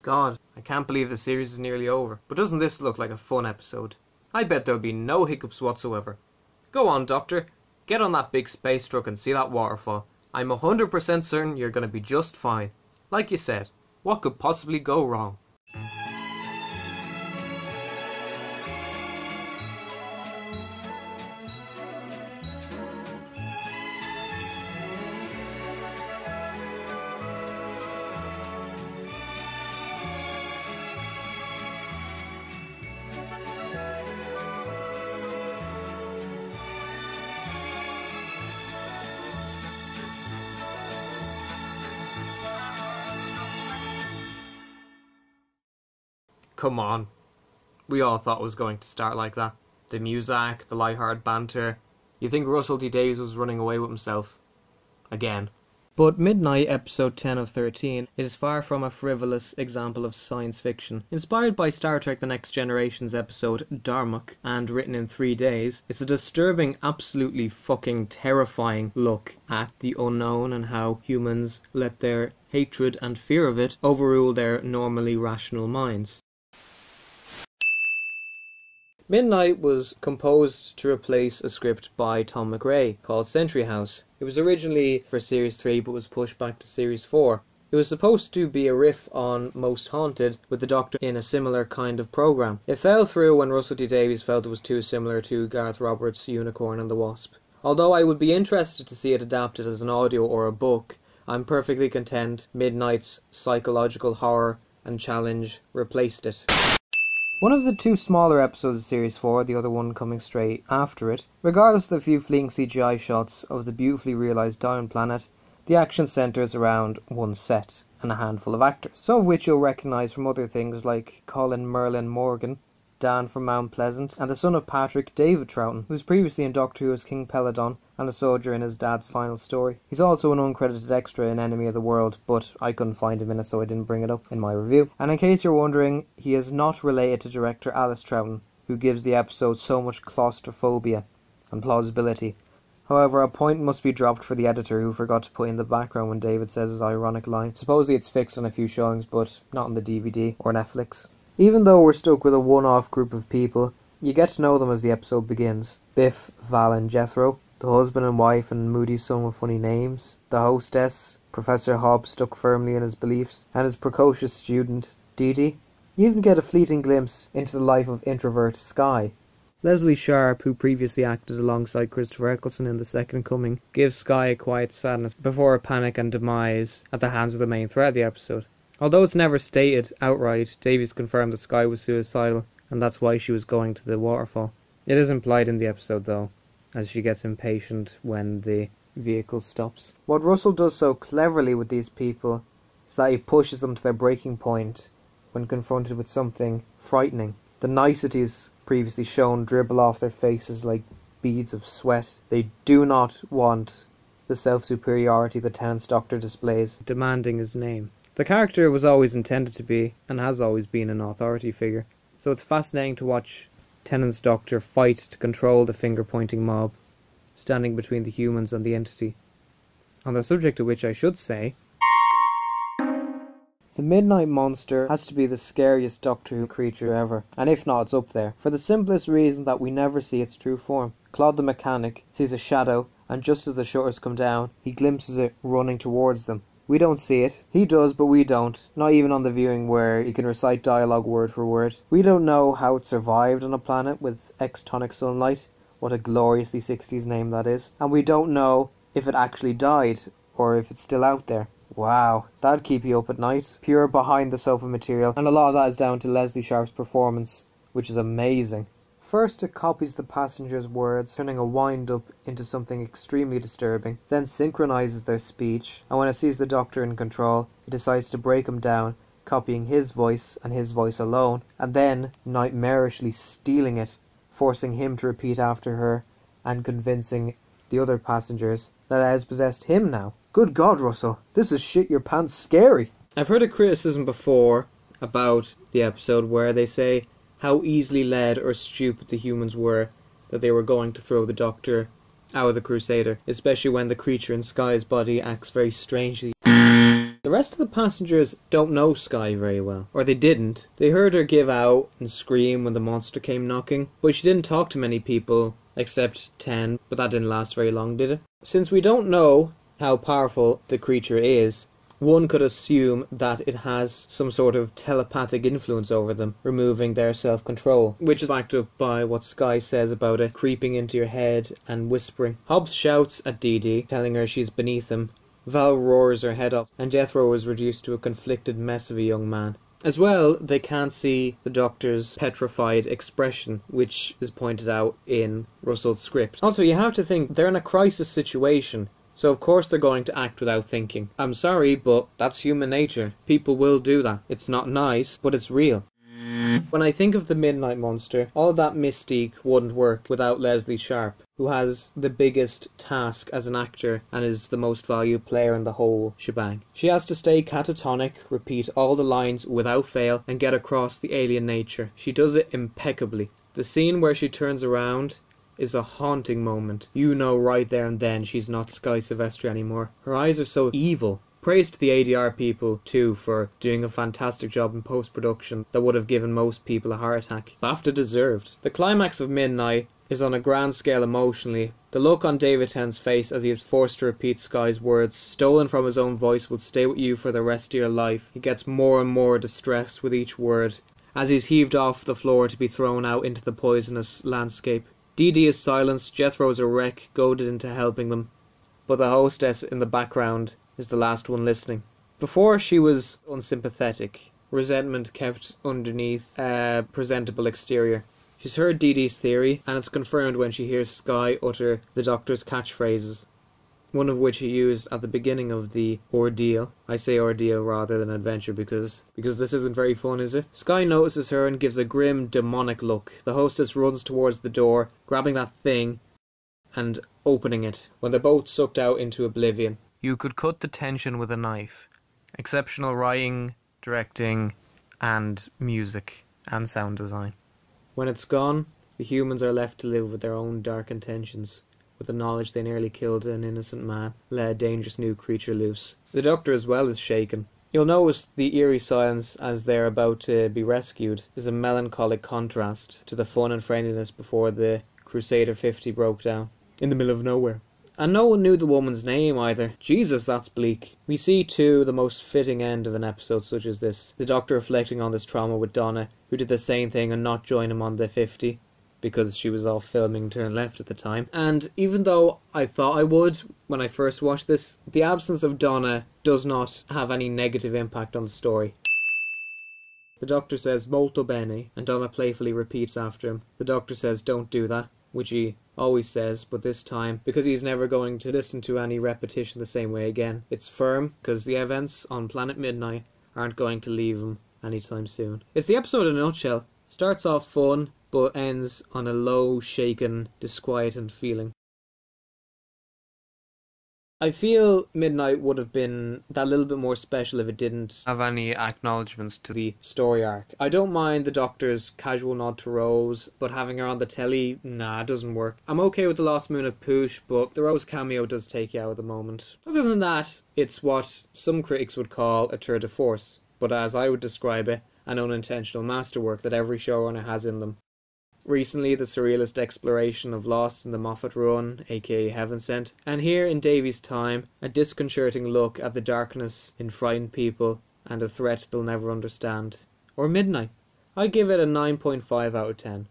God, I can't believe the series is nearly over. But doesn't this look like a fun episode? I bet there'll be no hiccups whatsoever. Go on, Doctor. Get on that big space truck and see that waterfall. I'm 100% certain you're going to be just fine. Like you said, what could possibly go wrong? Come on. We all thought it was going to start like that. The music, the light-hearted banter. You think Russell T Davies was running away with himself? Again. But Midnight, episode 10 of 13, is far from a frivolous example of science fiction. Inspired by Star Trek The Next Generation's episode Darmok, and written in 3 days, it's a disturbing, absolutely fucking terrifying look at the unknown and how humans let their hatred and fear of it overrule their normally rational minds. Midnight was composed to replace a script by Tom McRae called Century House. It was originally for Series 3 but was pushed back to Series 4. It was supposed to be a riff on Most Haunted, with the Doctor in a similar kind of programme. It fell through when Russell T Davies felt it was too similar to Garth Roberts' Unicorn and the Wasp. Although I would be interested to see it adapted as an audio or a book, I'm perfectly content Midnight's psychological horror and challenge replaced it. One of the 2 smaller episodes of Series 4, the other one coming straight after it, regardless of the few fleeting CGI shots of the beautifully realised Down Planet, the action centres around one set and a handful of actors, some of which you'll recognise from other things like Colin Merlin Morgan, Dan from Mount Pleasant, and the son of Patrick, David Troughton, who was previously in Doctor Who as King Peladon and a soldier in his dad's final story. He's also an uncredited extra in Enemy of the World, but I couldn't find him in it, so I didn't bring it up in my review. And in case you're wondering, he is not related to director Alice Troughton, who gives the episode so much claustrophobia and plausibility. However, a point must be dropped for the editor, who forgot to put in the background when David says his ironic line. Supposedly it's fixed on a few showings, but not on the DVD or Netflix. Even though we're stuck with a one-off group of people, you get to know them as the episode begins. Biff, Val and Jethro, the husband and wife and moody son with funny names, the hostess, Professor Hobbs stuck firmly in his beliefs, and his precocious student, Dee Dee. You even get a fleeting glimpse into the life of introvert Skye. Leslie Sharp, who previously acted alongside Christopher Eccleston in The Second Coming, gives Skye a quiet sadness before her panic and demise at the hands of the main threat of the episode. Although it's never stated outright, Davies confirmed that Skye was suicidal, and that's why she was going to the waterfall. It is implied in the episode though, as she gets impatient when the vehicle stops. What Russell does so cleverly with these people is that he pushes them to their breaking point when confronted with something frightening. The niceties previously shown dribble off their faces like beads of sweat. They do not want the self-superiority the Tennant's Doctor displays, demanding his name. The character was always intended to be, and has always been, an authority figure, so it's fascinating to watch Tennant's Doctor fight to control the finger-pointing mob, standing between the humans and the entity. On the subject of which I should say, the Midnight Monster has to be the scariest Doctor Who creature ever, and if not, it's up there, for the simplest reason that we never see its true form. Claude the mechanic sees a shadow, and just as the shutters come down, he glimpses it running towards them. We don't see it. He does, but we don't. Not even on the viewing where he can recite dialogue word for word. We don't know how it survived on a planet with extonic sunlight. What a gloriously 60s name that is. And we don't know if it actually died, or if it's still out there. Wow, that'd keep you up at night. Pure behind the sofa material, and a lot of that is down to Leslie Sharp's performance, which is amazing. First it copies the passenger's words, turning a wind-up into something extremely disturbing, then synchronises their speech, and when it sees the Doctor in control, it decides to break him down, copying his voice and his voice alone, and then nightmarishly stealing it, forcing him to repeat after her, and convincing the other passengers that it has possessed him now. Good God, Russell, this is shit your pants scary. I've heard a criticism before about the episode where they say how easily led or stupid the humans were that they were going to throw the Doctor out of the Crusader, especially when the creature in Skye's body acts very strangely. The rest of the passengers don't know Skye very well. Or they didn't. They heard her give out and scream when the monster came knocking, but she didn't talk to many people, except 10, but that didn't last very long, did it? Since we don't know how powerful the creature is, one could assume that it has some sort of telepathic influence over them, removing their self-control, which is backed up by what Skye says about it creeping into your head and whispering. Hobbs shouts at Dee Dee, telling her she's beneath him. Val roars her head up, and Jethro is reduced to a conflicted mess of a young man. As well, they can't see the Doctor's petrified expression, which is pointed out in Russell's script. Also, you have to think they're in a crisis situation, so of course they're going to act without thinking. I'm sorry, but that's human nature. People will do that. It's not nice, but it's real. When I think of the Midnight Monster, all that mystique wouldn't work without Leslie Sharp, who has the biggest task as an actor and is the most valued player in the whole shebang. She has to stay catatonic, repeat all the lines without fail, and get across the alien nature. She does it impeccably. The scene where she turns around is a haunting moment. You know right there and then she's not Skye Silvestri anymore. Her eyes are so evil. Praise to the ADR people too for doing a fantastic job in post-production that would have given most people a heart attack. BAFTA deserved. The climax of Midnight is on a grand scale emotionally. The look on David Tennant's face as he is forced to repeat Skye's words, stolen from his own voice, will stay with you for the rest of your life. He gets more and more distressed with each word, as he's heaved off the floor to be thrown out into the poisonous landscape. Dee Dee is silenced, Jethro is a wreck, goaded into helping them, but the hostess in the background is the last one listening. Before she was unsympathetic, resentment kept underneath a presentable exterior. She's heard Dee Dee's theory, and it's confirmed when she hears Skye utter the Doctor's catchphrases, one of which he used at the beginning of the ordeal. I say ordeal rather than adventure because this isn't very fun, is it? Skye notices her and gives a grim, demonic look. The hostess runs towards the door, grabbing that thing and opening it, when they're both sucked out into oblivion. You could cut the tension with a knife. Exceptional writing, directing, and music, and sound design. When it's gone, the humans are left to live with their own dark intentions, with the knowledge they nearly killed an innocent man, let a dangerous new creature loose. The Doctor as well is shaken. You'll notice the eerie silence as they're about to be rescued is a melancholic contrast to the fun and friendliness before the Crusader 50 broke down, in the middle of nowhere. And no one knew the woman's name either. Jesus, that's bleak. We see too the most fitting end of an episode such as this. The Doctor reflecting on this trauma with Donna, who did the same thing and not join him on the 50. Because she was off filming Turn Left at the time. And even though I thought I would when I first watched this, the absence of Donna does not have any negative impact on the story. The Doctor says molto bene, and Donna playfully repeats after him. The Doctor says don't do that, which he always says, but this time, because he's never going to listen to any repetition the same way again, it's firm, because the events on Planet Midnight aren't going to leave him anytime soon. It's the episode in a nutshell. Starts off fun, but ends on a low, shaken, disquietant feeling. I feel Midnight would have been that little bit more special if it didn't have any acknowledgements to the story arc. I don't mind the Doctor's casual nod to Rose, but having her on the telly, nah, it doesn't work. I'm okay with the Lost Moon of Poosh, but the Rose cameo does take you out at the moment. Other than that, it's what some critics would call a tour de force, but as I would describe it, an unintentional masterwork that every showrunner has in them. Recently, the surrealist exploration of Lost in the Moffat run, aka Heaven Sent, and here in Davies' time, a disconcerting look at the darkness in frightened people and a threat they'll never understand. Or Midnight. I give it a 9.5 out of 10.